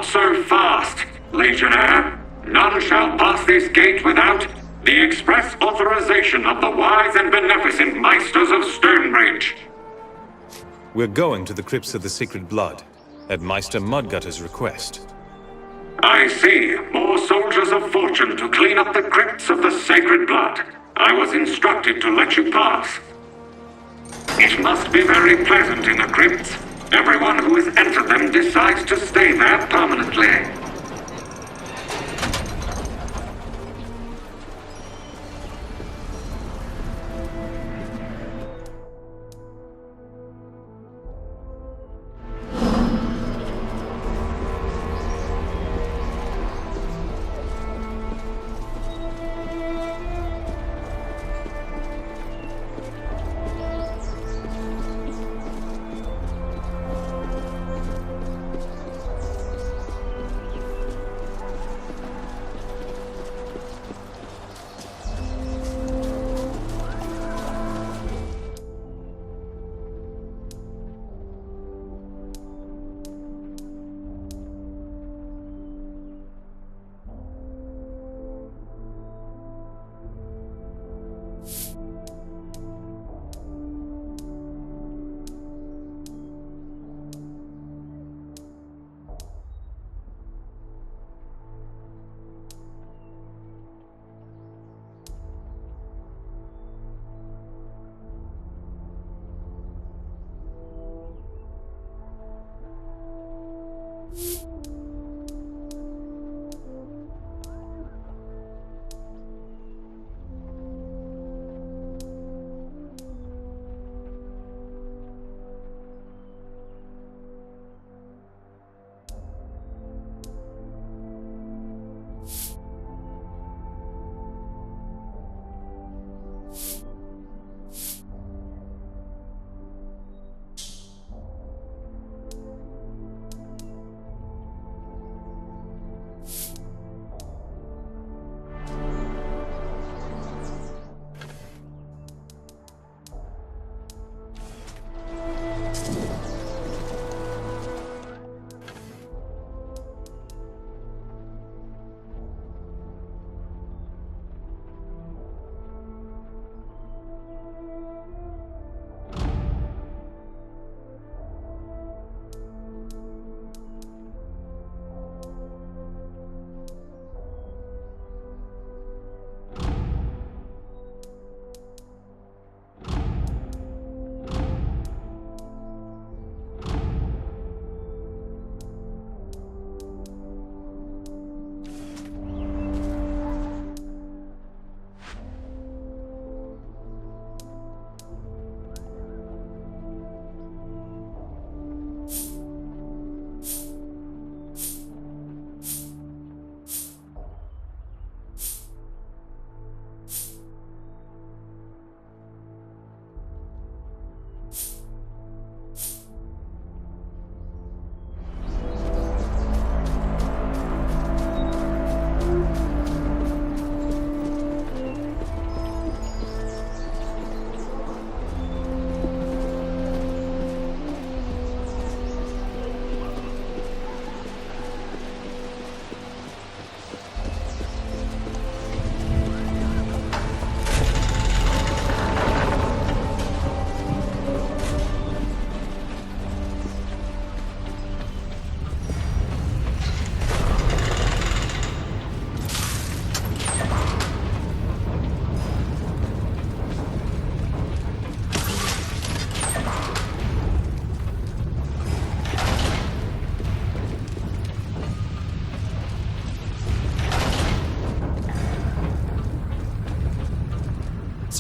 Not so fast, Legionnaire. None shall pass this gate without the express authorization of the wise and beneficent Meisters of Stonebridge. We're going to the Crypts of the Sacred Blood, at Meister Mudgutter's request. I see. More soldiers of fortune to clean up the Crypts of the Sacred Blood. I was instructed to let you pass. It must be very pleasant in the Crypts. Everyone who has entered them decides to stay there permanently.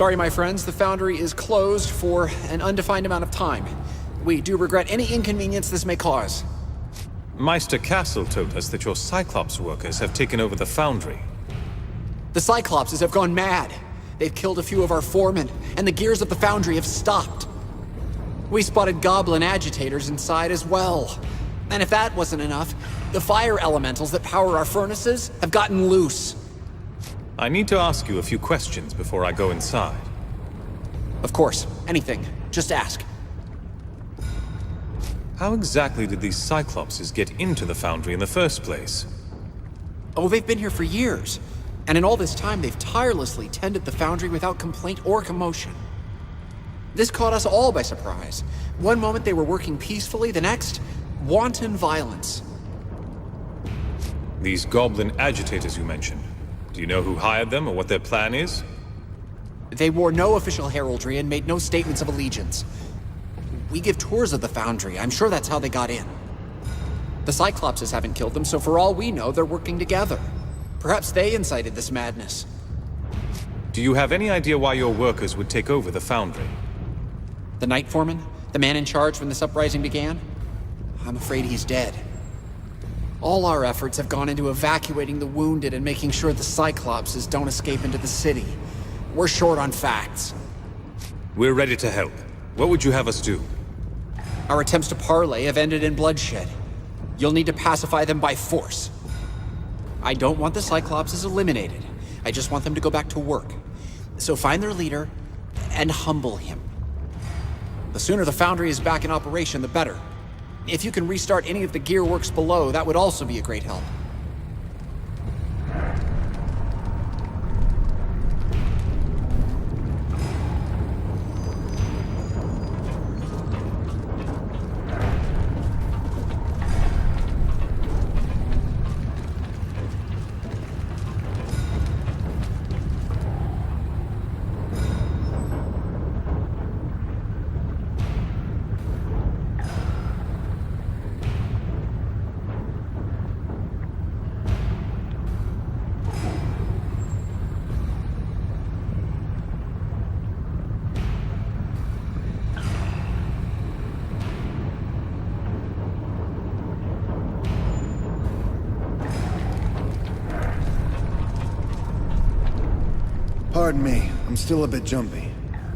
Sorry, my friends, the foundry is closed for an undefined amount of time. We do regret any inconvenience this may cause. Meister Castle told us that your Cyclops workers have taken over the foundry. The Cyclopses have gone mad. They've killed a few of our foremen, and the gears of the foundry have stopped. We spotted goblin agitators inside as well. And if that wasn't enough, the fire elementals that power our furnaces have gotten loose. I need to ask you a few questions before I go inside. Of course, anything. Just ask. How exactly did these Cyclopses get into the Foundry in the first place? Oh, they've been here for years. And in all this time, they've tirelessly tended the Foundry without complaint or commotion. This caught us all by surprise. One moment they were working peacefully, the next, wanton violence. These Goblin agitators you mentioned. Do you know who hired them or what their plan is? They wore no official heraldry and made no statements of allegiance. We give tours of the Foundry. I'm sure that's how they got in. The Cyclopses haven't killed them, so for all we know, they're working together. Perhaps they incited this madness. Do you have any idea why your workers would take over the Foundry? The Night Foreman? The man in charge when this uprising began? I'm afraid he's dead. All our efforts have gone into evacuating the wounded and making sure the Cyclopses don't escape into the city. We're short on facts. We're ready to help. What would you have us do? Our attempts to parley have ended in bloodshed. You'll need to pacify them by force. I don't want the Cyclopses eliminated. I just want them to go back to work. So find their leader and humble him. The sooner the Foundry is back in operation, the better. If you can restart any of the gear works below, that would also be a great help. Pardon me, I'm still a bit jumpy.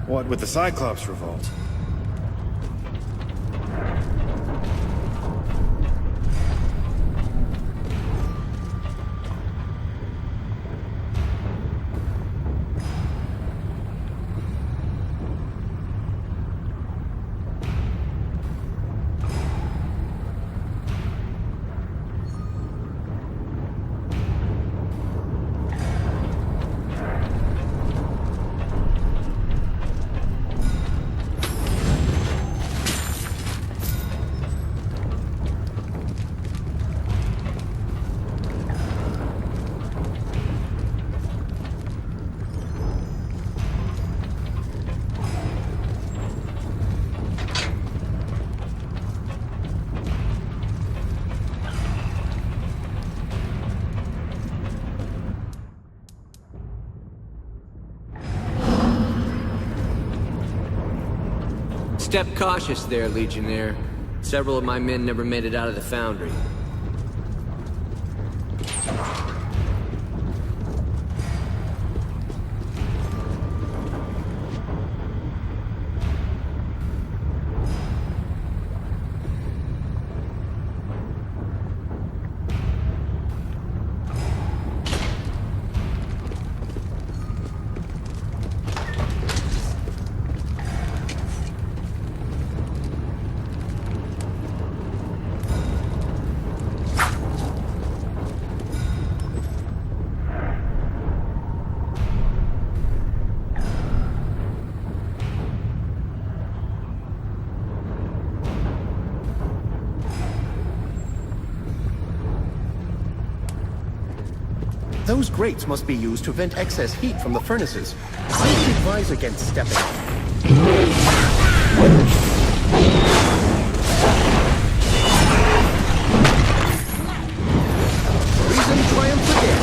What with the Cyclops revolt? Step cautious there, Legionnaire. Several of my men never made it out of the Foundry. Those grates must be used to vent excess heat from the furnaces. I would advise against stepping. Reason triumphs again.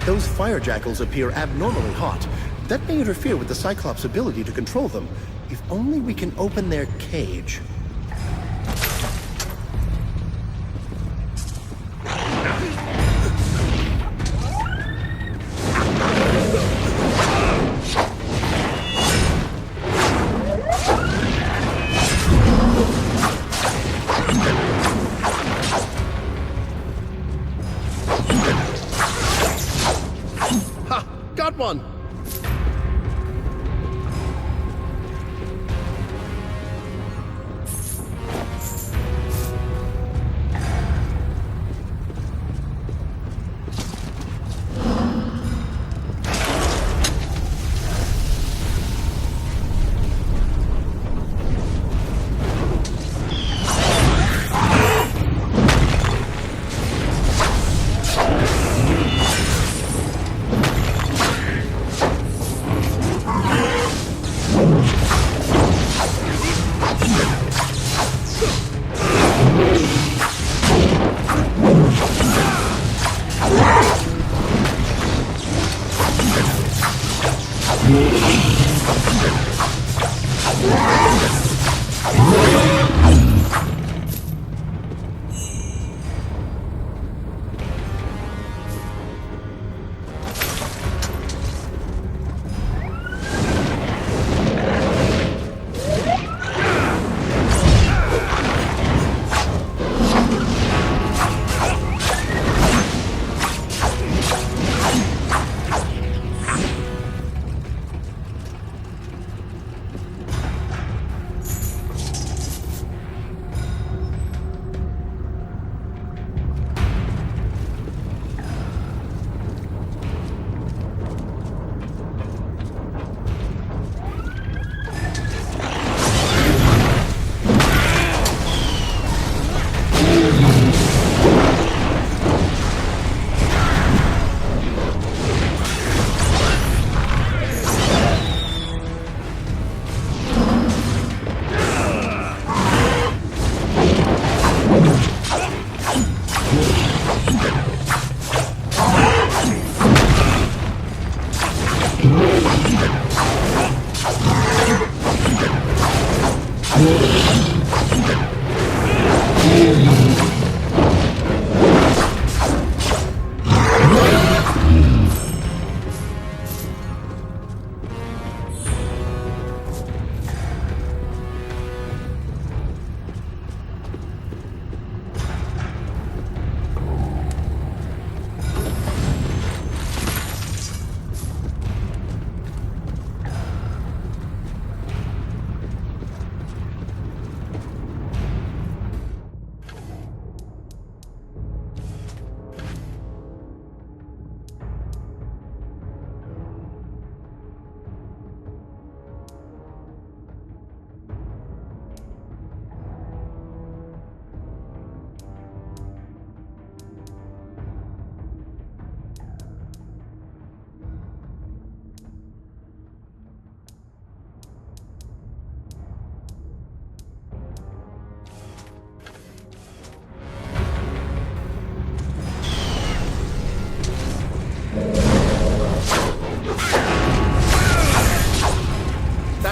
Those fire jackals appear abnormally hot. That may interfere with the Cyclops' ability to control them. If only we can open their cage. got one!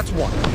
That's one.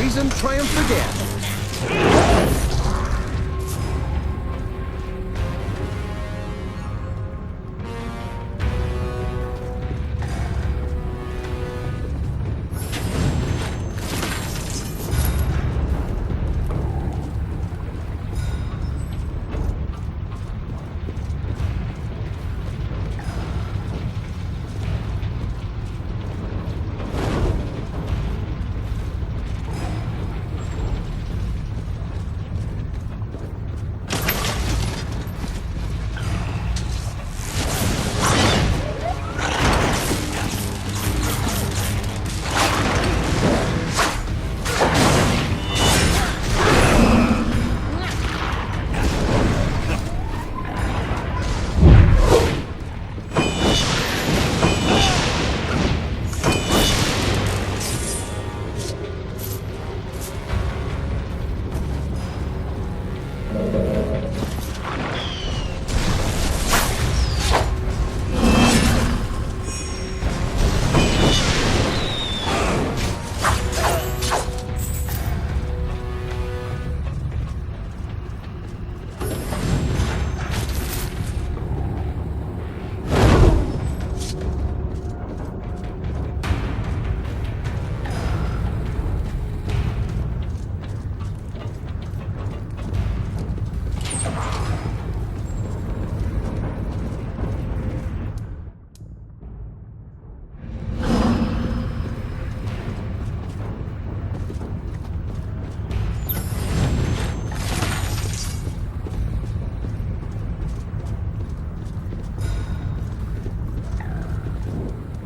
reason triumph again.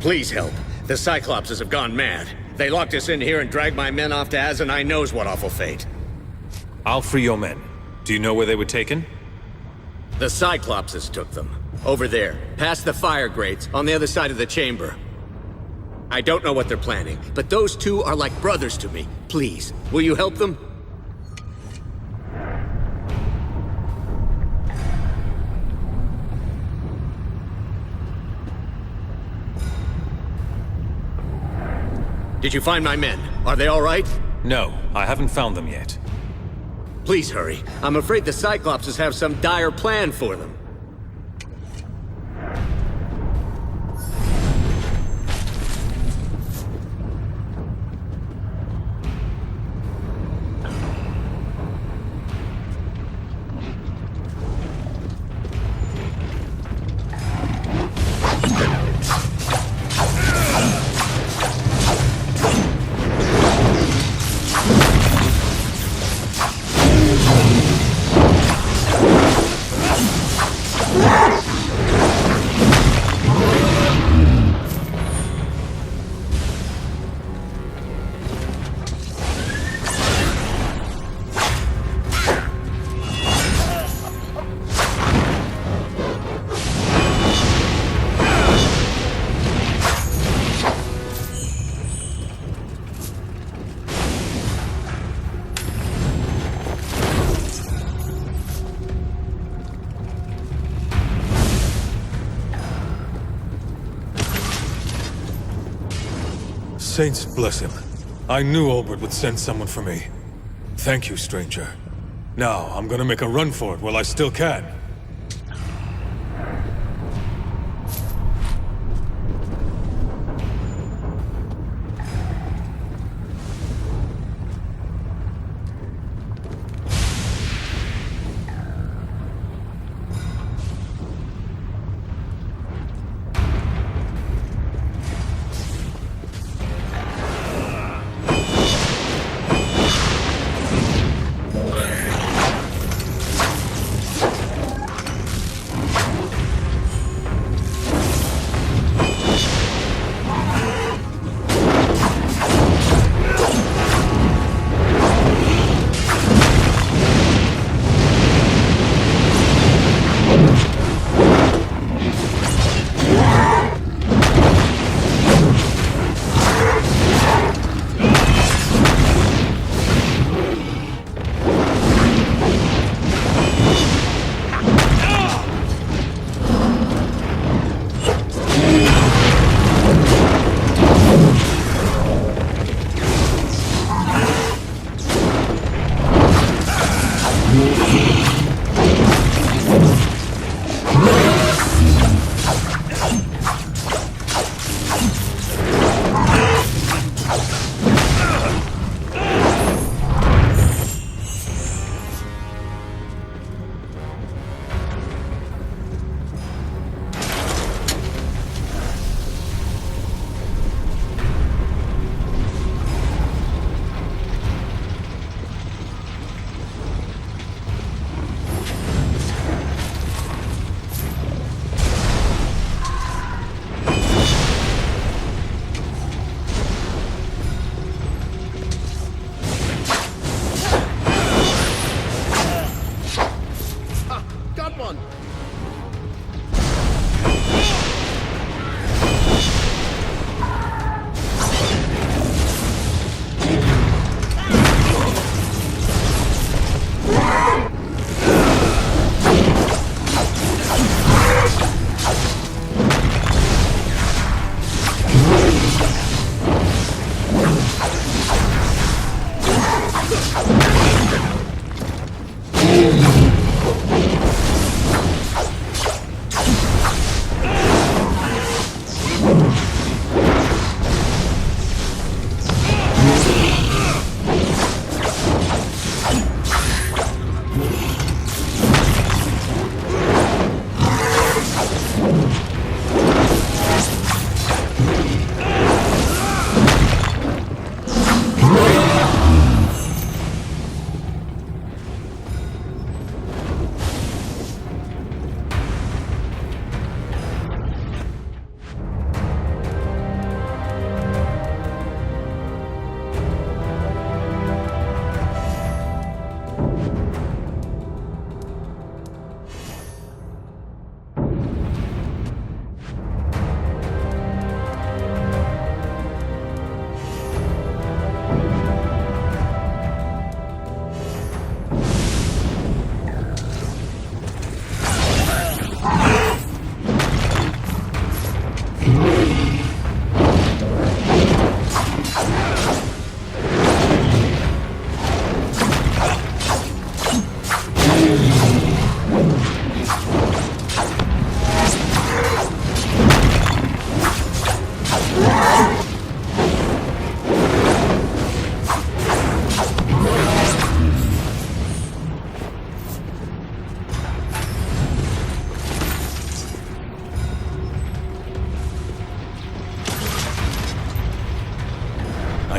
Please help. The Cyclopses have gone mad. They locked us in here and dragged my men off to Asinine knows what awful fate. I'll free your men. Do you know where they were taken? The Cyclopses took them. Over there, past the fire grates, on the other side of the chamber. I don't know what they're planning, but those two are like brothers to me. Please, will you help them? Did you find my men? Are they all right? No, I haven't found them yet. Please hurry. I'm afraid the Cyclopses have some dire plan for them. Saints bless him. I knew Olbert would send someone for me. Thank you, stranger. Now, I'm gonna make a run for it while I still can.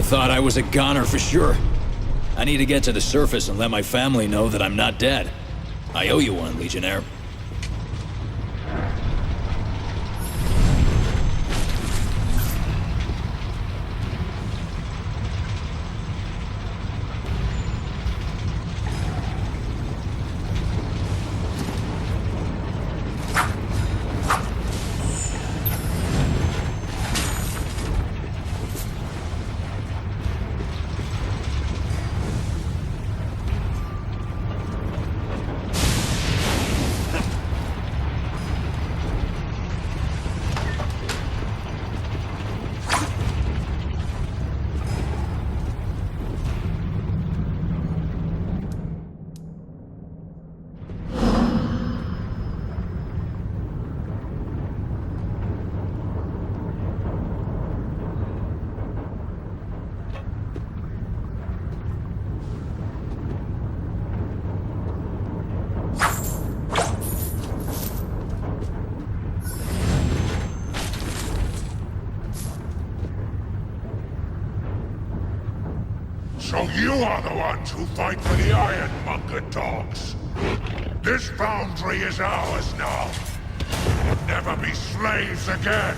thought I was a goner for sure. I need to get to the surface and let my family know that I'm not dead. I owe you one, Legionnaire. So you are the ones who fight for the Ironmonger dogs. This foundry is ours now. We'll never be slaves again.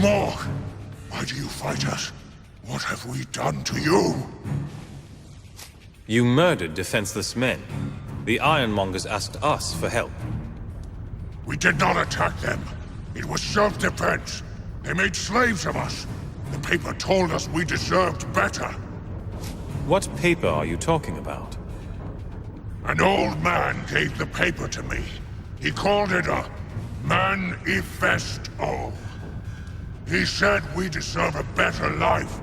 Morg, why do you fight us? What have we done to you? You murdered defenseless men. The Ironmongers asked us for help. We did not attack them. It was self-defense. They made slaves of us. The paper told us we deserved better. What paper are you talking about? An old man gave the paper to me. He called it a manifesto. He said we deserve a better life.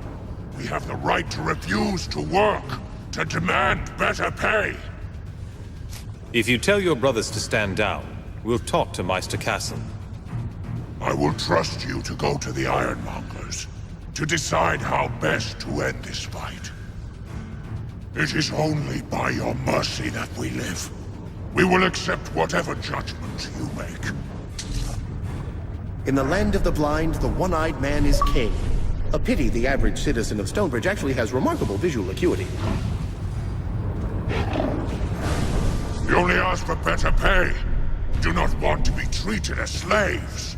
We have the right to refuse to work, to demand better pay. If you tell your brothers to stand down, we'll talk to Meister Castle. I will trust you to go to the Ironmongers, to decide how best to end this fight. It is only by your mercy that we live. We will accept whatever judgments you make. In the land of the blind, the one-eyed man is king. A pity the average citizen of Stonebridge actually has remarkable visual acuity. We only ask for better pay. We do not want to be treated as slaves.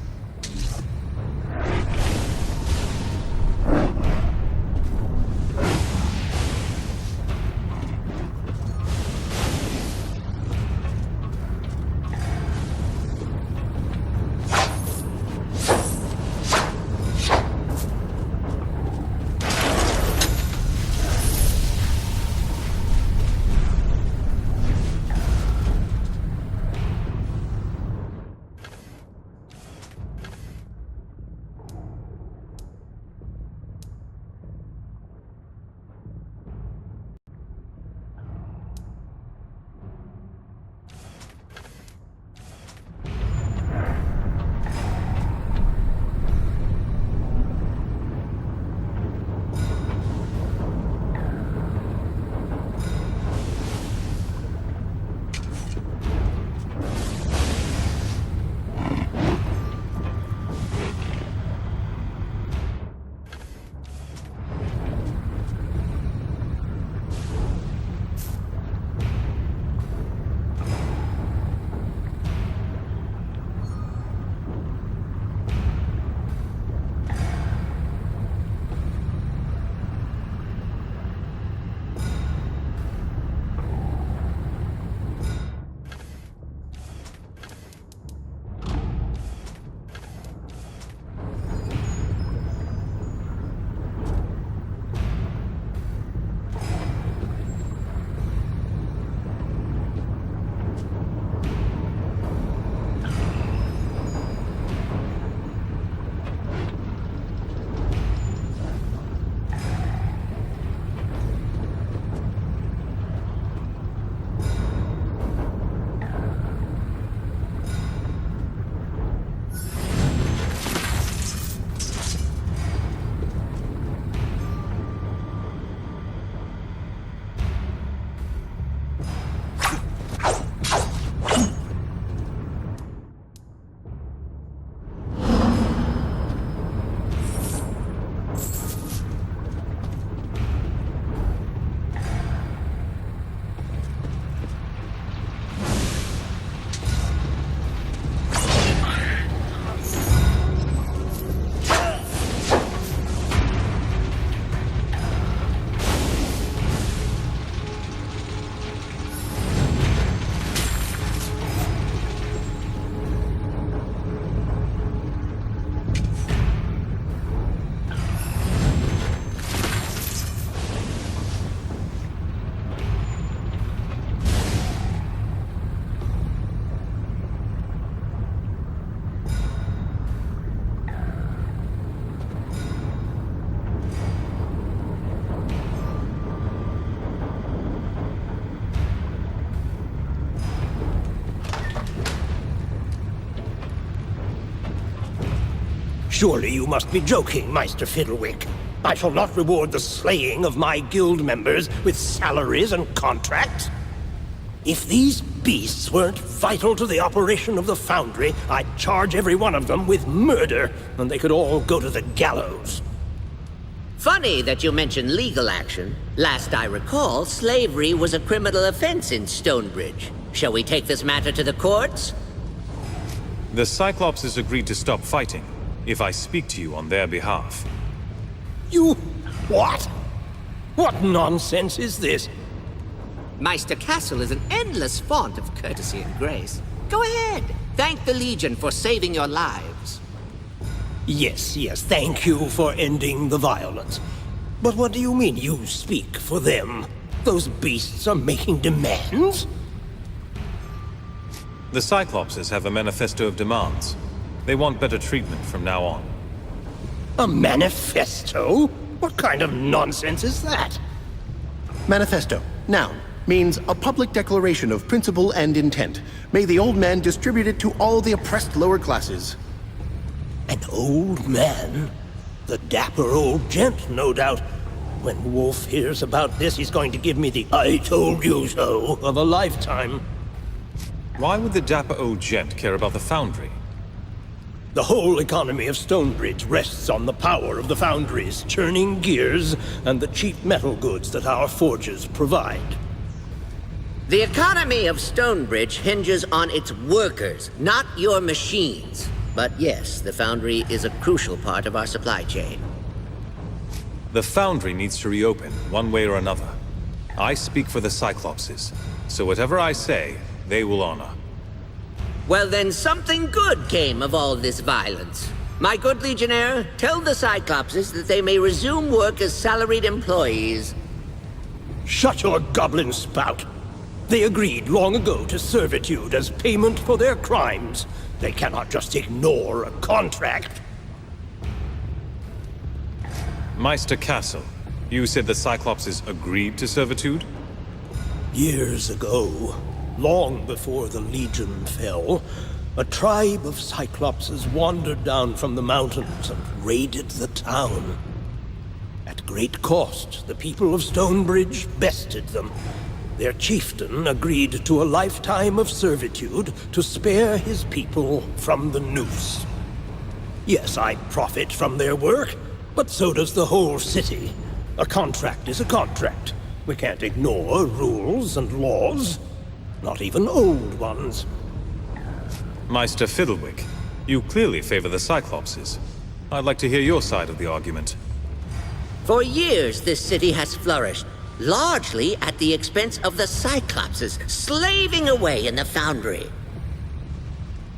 Surely you must be joking, Meister Fiddlewick. I shall not reward the slaying of my guild members with salaries and contracts. If these beasts weren't vital to the operation of the Foundry, I'd charge every one of them with murder, and they could all go to the gallows. Funny that you mention legal action. Last I recall, slavery was a criminal offense in Stonebridge. Shall we take this matter to the courts? The Cyclops has agreed to stop fighting, if I speak to you on their behalf. You... what? What nonsense is this? Meister Castle is an endless font of courtesy and grace. Go ahead. Thank the Legion for saving your lives. Yes, thank you for ending the violence. But what do you mean you speak for them? Those beasts are making demands? The Cyclopses have a manifesto of demands. They want better treatment from now on. A manifesto? What kind of nonsense is that? Manifesto, noun, means a public declaration of principle and intent. May the old man distribute it to all the oppressed lower classes. An old man? The dapper old gent, no doubt. When Wolf hears about this, he's going to give me the "I told you so" of a lifetime. Why would the dapper old gent care about the Foundry? The whole economy of Stonebridge rests on the power of the foundries, churning gears, and the cheap metal goods that our forges provide. The economy of Stonebridge hinges on its workers, not your machines. But yes, the Foundry is a crucial part of our supply chain. The Foundry needs to reopen, one way or another. I speak for the Cyclopses, so whatever I say, they will honor. Well then, something good came of all this violence. My good Legionnaire, tell the Cyclopses that they may resume work as salaried employees. Shut your goblin spout! They agreed long ago to servitude as payment for their crimes. They cannot just ignore a contract. Meister Castle, you said the Cyclopses agreed to servitude? Years ago, long before the Legion fell, a tribe of Cyclopses wandered down from the mountains and raided the town. At great cost, the people of Stonebridge bested them. Their chieftain agreed to a lifetime of servitude to spare his people from the noose. Yes, I profit from their work, but so does the whole city. A contract is a contract. We can't ignore rules and laws, not even old ones. Meister Fiddlewick, you clearly favor the Cyclopses. I'd like to hear your side of the argument. For years, this city has flourished, largely at the expense of the Cyclopses, slaving away in the Foundry.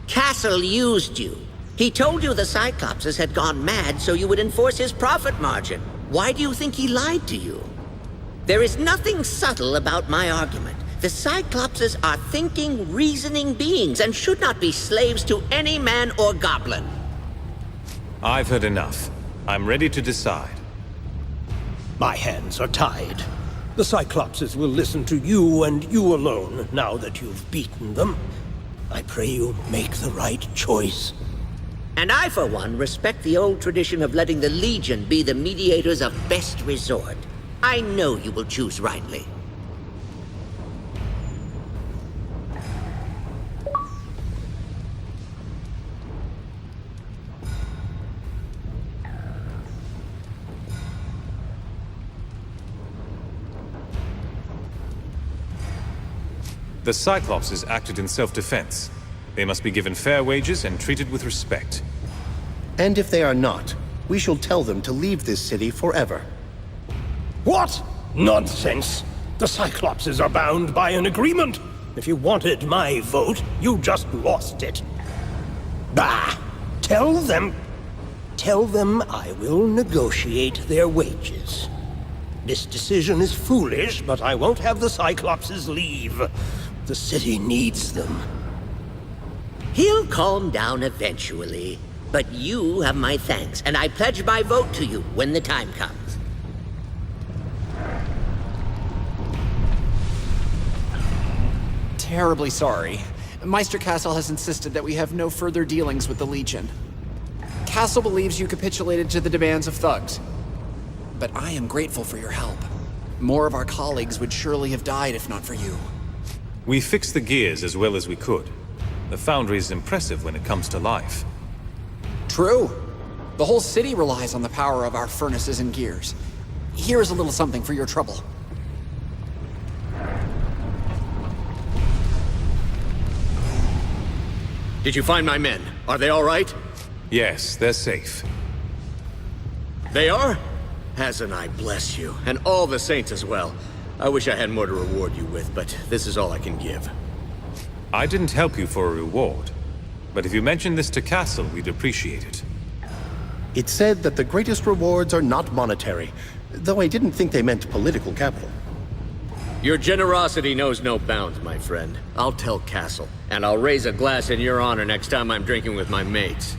Castle used you. He told you the Cyclopses had gone mad so you would enforce his profit margin. Why do you think he lied to you? There is nothing subtle about my argument. The Cyclopses are thinking, reasoning beings and should not be slaves to any man or goblin. I've heard enough. I'm ready to decide. My hands are tied. The Cyclopses will listen to you and you alone now that you've beaten them. I pray you make the right choice. And I, for one, respect the old tradition of letting the Legion be the mediators of best resort. I know you will choose rightly. The Cyclopses acted in self-defense. They must be given fair wages and treated with respect. And if they are not, we shall tell them to leave this city forever. What? Nonsense! The Cyclopses are bound by an agreement. If you wanted my vote, you just lost it. Bah! Tell them I will negotiate their wages. This decision is foolish, but I won't have the Cyclopses leave. The city needs them. He'll calm down eventually. But you have my thanks, and I pledge my vote to you when the time comes. Terribly sorry. Meister Castle has insisted that we have no further dealings with the Legion. Castle believes you capitulated to the demands of thugs. But I am grateful for your help. More of our colleagues would surely have died if not for you. We fixed the gears as well as we could. The Foundry is impressive when it comes to life. True. The whole city relies on the power of our furnaces and gears. Here is a little something for your trouble. Did you find my men? Are they all right? Yes, they're safe. They are? Hazanai bless you, and all the saints as well. I wish I had more to reward you with, but this is all I can give. I didn't help you for a reward, but if you mentioned this to Castle, we'd appreciate it. It said that the greatest rewards are not monetary, though I didn't think they meant political capital. Your generosity knows no bounds, my friend. I'll tell Castle, and I'll raise a glass in your honor next time I'm drinking with my mates.